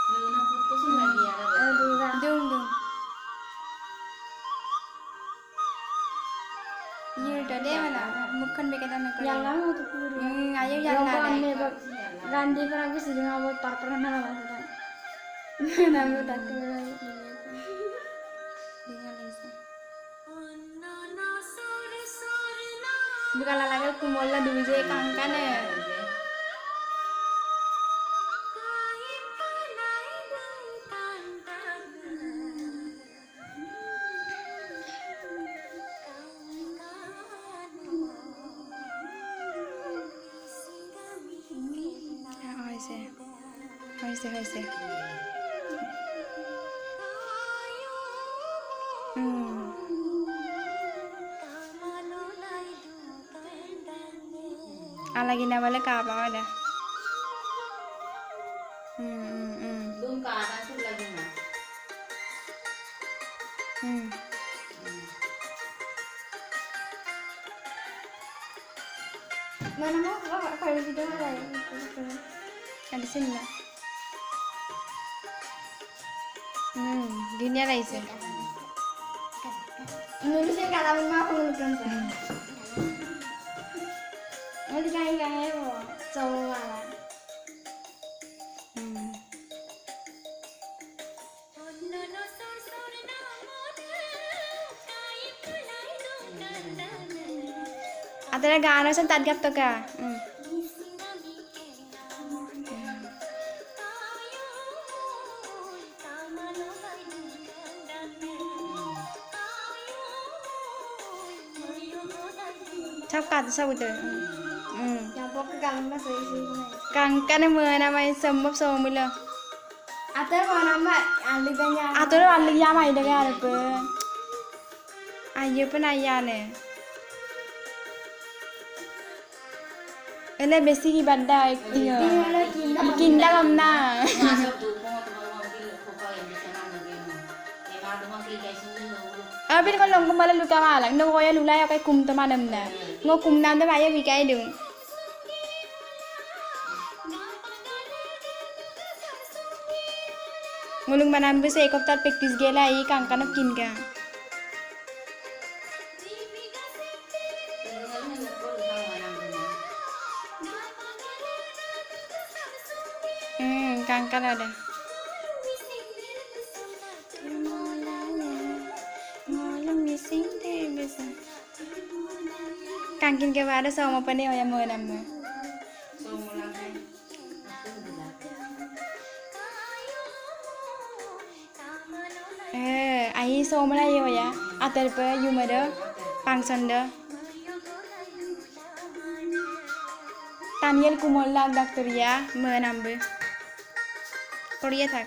Luna pupusin lagi ya. Dung dung. Như trở đêm mà nào, một con bị cái đó nó có. Yang lama tuh puri. Ayo Yang jangan kau ada. ane ganti perang sih dengan buat partner nama kita. Nama tak kira. Bukan lagi kumola dulu je kangkan ya. হৈছে lagi namanya apa ada Belum ke atas tuh lagi mah. Mana mau kalau video ada ya. ada sini lah gini ada isi Nulisnya kalau mau nuliskan saya. Nanti kayak kok coba lah. ada गाना sen tat gap to ka chap ka sao itu Yang pokok kalau nggak sih. kangkan mơ namai sembab somilo Atau mau nama alihnya. atau alih ya mai dengar apa ayo pun ayah ne ele besi ki banda iyo kinda lamna Masuk tuh mau mobil pokok yang bisa nang gitu. Emang tuh mau kayak sini loh. abin ko long kumala luka malang no ko ya lula ya kay kum to manam na ngo kum nam da maya bi kay dung ngulung manam be se ek hafta practice gela ei kangkan kin ga kangkan ada kangkin ke ada sama apa nih yang mau nama ai so mana ya atar pe yumada pangsanda Daniel kumola Victoria menambe Korea tak